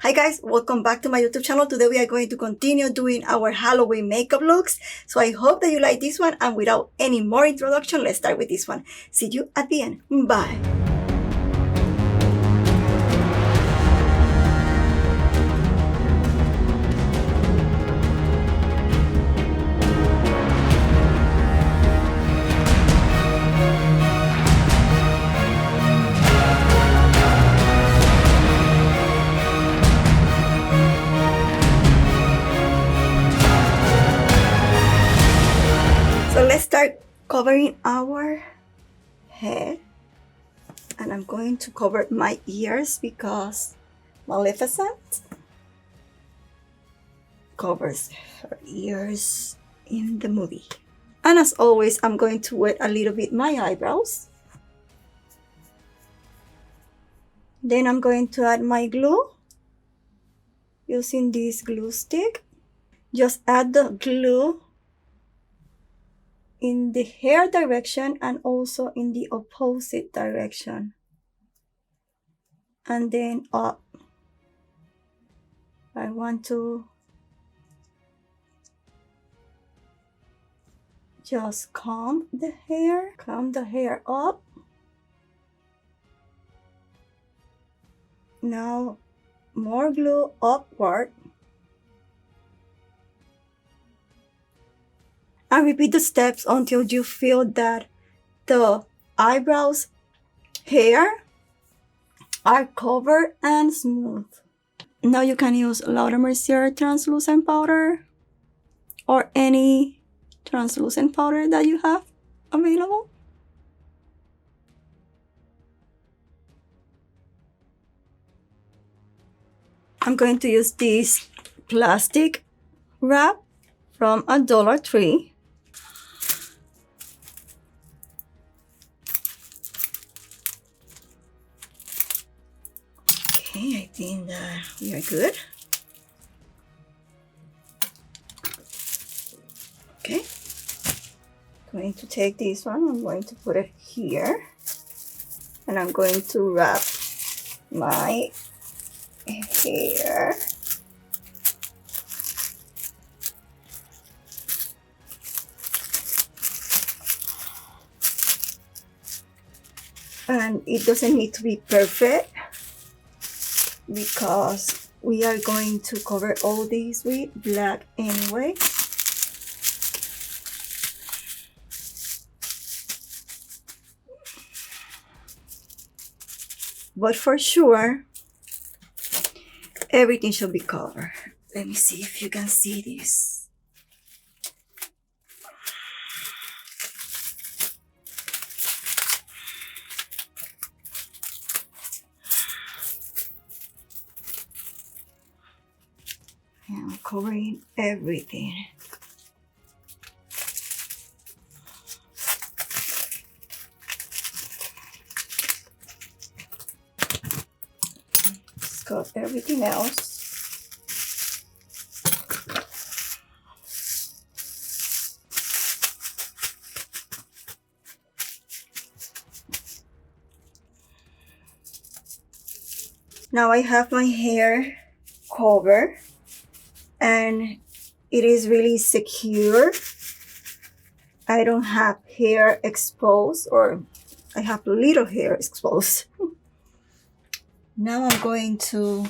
Hi guys, welcome back to my YouTube channel. Today we are going to continue doing our Halloween makeup looks. So I hope that you like this one, and without any more introduction, let's start with this one. See you at the end. Bye. So let's start covering our head, and I'm going to cover my ears because Maleficent covers her ears in the movie. And as always, I'm going to wet a little bit my eyebrows. Then I'm going to add my glue using this glue stick. Just add the glue in the hair direction and also in the opposite direction, and then up. I want to just comb the hair up. Now more glue upward, and repeat the steps until you feel that the eyebrows hair are covered and smooth. Now you can use Laura Mercier translucent powder or any translucent powder that you have available. I'm going to use this plastic wrap from a Dollar Tree. Okay, I think that we are good. Okay, I'm going to take this one, I'm going to put it here, and I'm going to wrap my hair. And it doesn't need to be perfect because we are going to cover all these with black anyway. But for sure, everything should be covered. Let me see if you can see this. I'm covering everything. Let's cut everything else. Now I have my hair covered, and it is really secure. I don't have hair exposed, or I have little hair exposed. Now I'm going to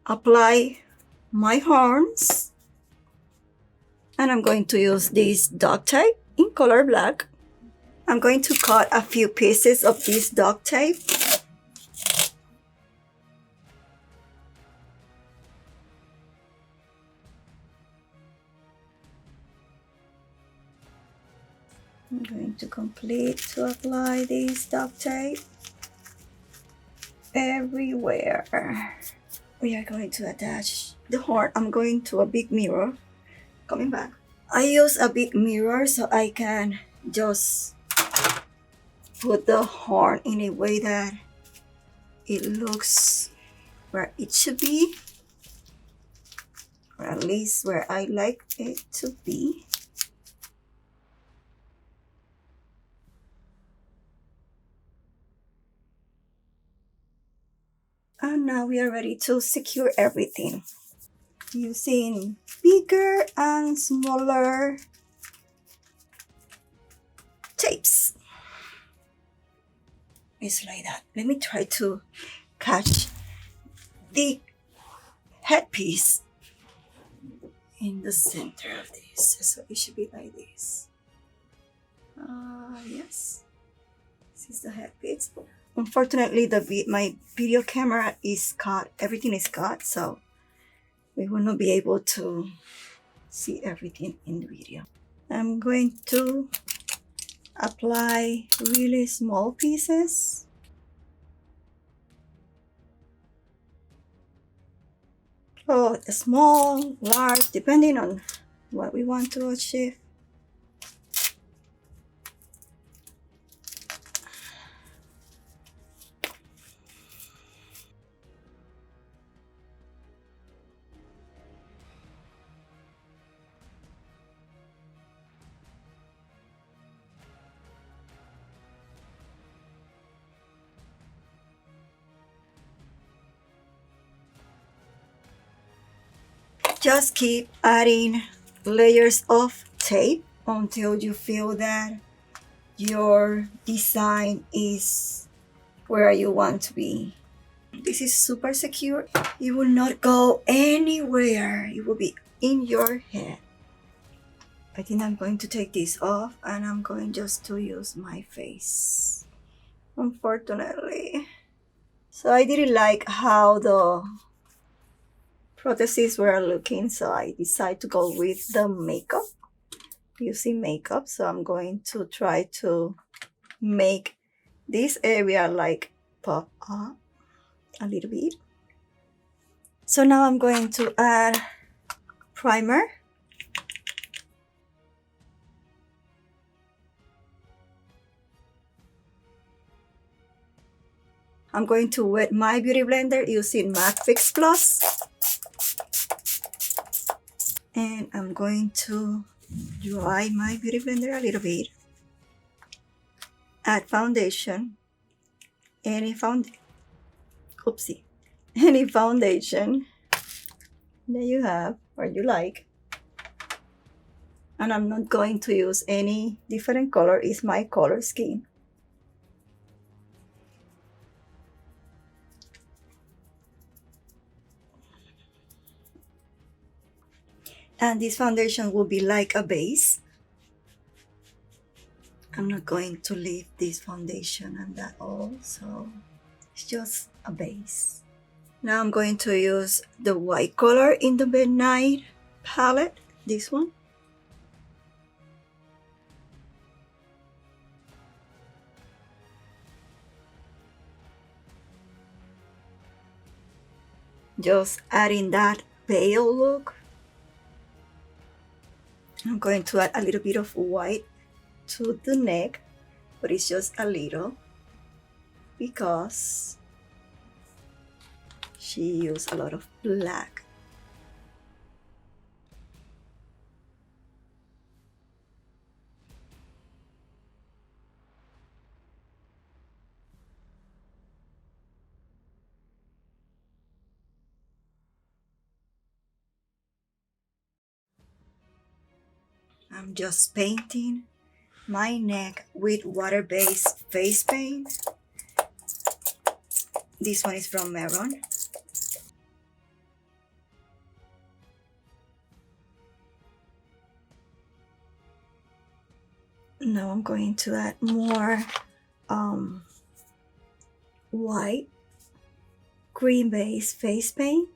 apply my horns, and I'm going to use this duct tape in color black. I'm going to cut a few pieces of this duct tape. I'm going to complete to apply this duct tape everywhere. We are going to attach the horn. I'm going to a big mirror. Coming back. I use a big mirror so I can just put the horn in a way that it looks where it should be, or at least where I like it to be. And now we are ready to secure everything using bigger and smaller tapes. It's like that. Let me try to catch the headpiece in the center of this. So it should be like this. Yes. This is the headpiece. Unfortunately, my video camera is cut. Everything is cut, so we will not be able to see everything in the video. I'm going to apply really small pieces. Oh, small, large, depending on what we want to achieve. Just keep adding layers of tape until you feel that your design is where you want to be. This is super secure. It will not go anywhere. It will be in your head. I think I'm going to take this off and I'm going just to use my face, unfortunately. So I didn't like how the prostheses were looking, so I decided to go with the makeup, using makeup. So I'm going to try to make this area like pop up a little bit. So now I'm going to add primer. I'm going to wet my beauty blender using MAC Fix Plus. And I'm going to dry my beauty blender a little bit. Add foundation. Any foundation that you have or you like. And I'm not going to use any different color. It's my color scheme. And this foundation will be like a base. I'm not going to leave this foundation and that all, so it's just a base. Now I'm going to use the white color in the Midnight palette, this one. Just adding that pale look. I'm going to add a little bit of white to the neck, but it's just a little because she used a lot of black. I'm just painting my neck with water-based face paint. This one is from Maron. Now I'm going to add more white green-based face paint.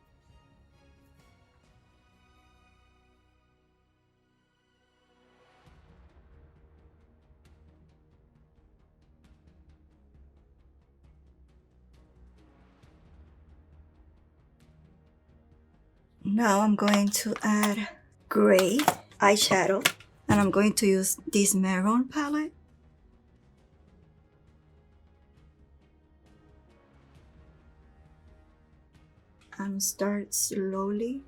Now I'm going to add gray eyeshadow, and I'm going to use this Maron palette. And start slowly.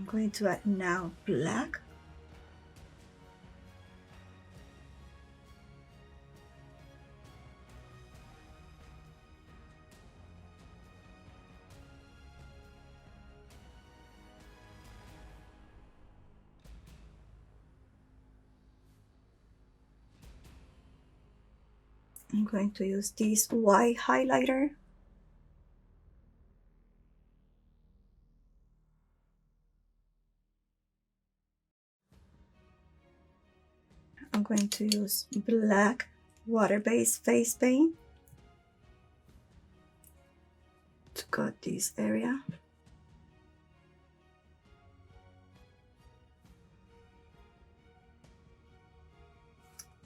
going to add now black. I'm going to use this white highlighter. I'm going to use black water-based face paint to cut this area.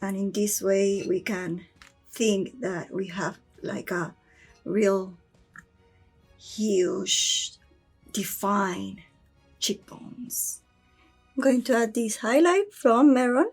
And in this way, we can think that we have like a real huge, defined cheekbones. I'm going to add this highlight from Maroon.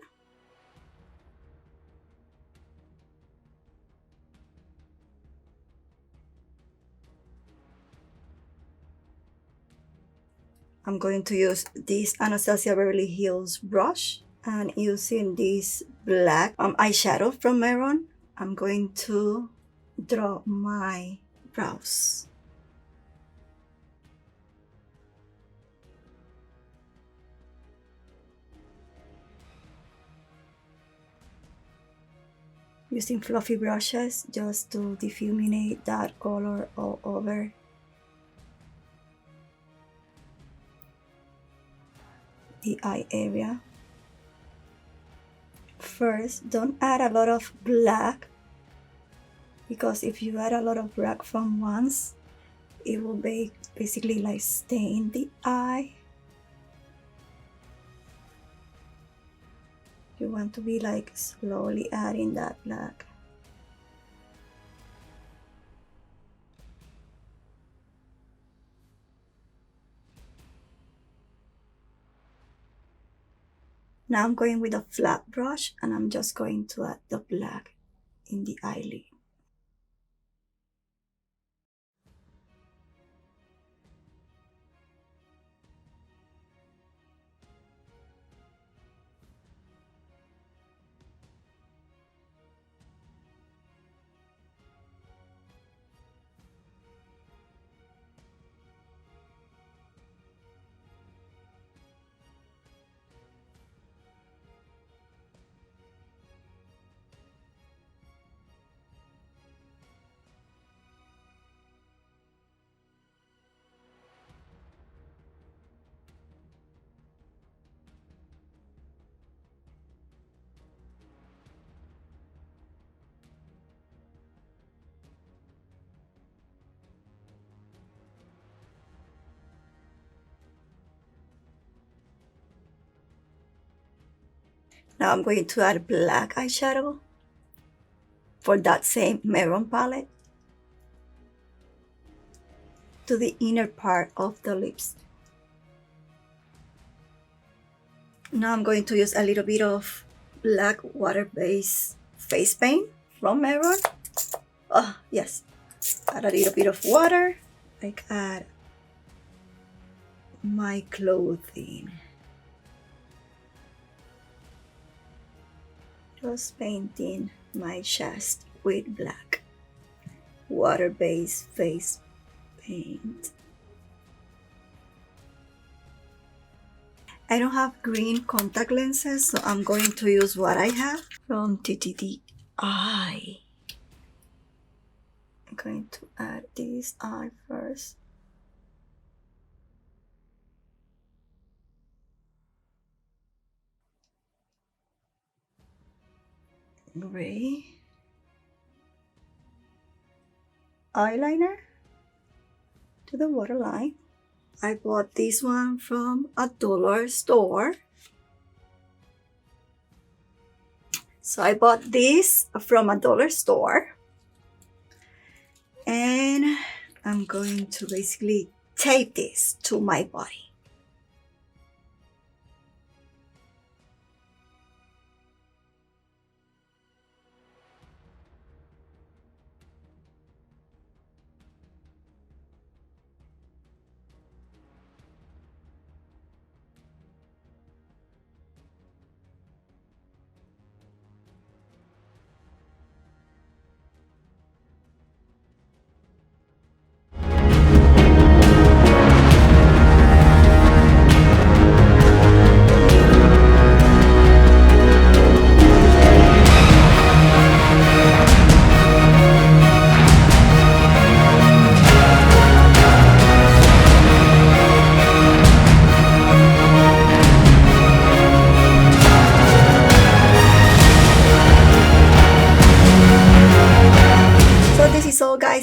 I'm going to use this Anastasia Beverly Hills brush, and using this black eyeshadow from Maroon, I'm going to draw my brows. Using fluffy brushes just to difuminate that color all over. The eye area. First, don't add a lot of black, because if you add a lot of black from once, it will basically like stain the eye. You want to be like slowly adding that black. Now I'm going with a flat brush, and I'm just going to add the black in the eyelid. Now I'm going to add black eyeshadow for that same Maroon palette to the inner part of the lips. Now I'm going to use a little bit of black water-based face paint from Maroon. Oh, yes. Add a little bit of water, like add my clothing. Just painting my chest with black water-based face paint. I don't have green contact lenses, so I'm going to use what I have from TTD Eye. I'm going to add this eye first. Gray eyeliner to the waterline. I bought this one from a dollar store. So I bought this from a dollar store. And I'm going to basically tape this to my body.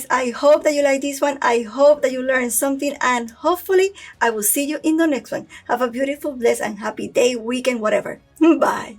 guys, I hope that you like this one. I hope that you learned something, and hopefully I will see you in the next one. Have a beautiful, blessed, and happy day, weekend, whatever. Bye.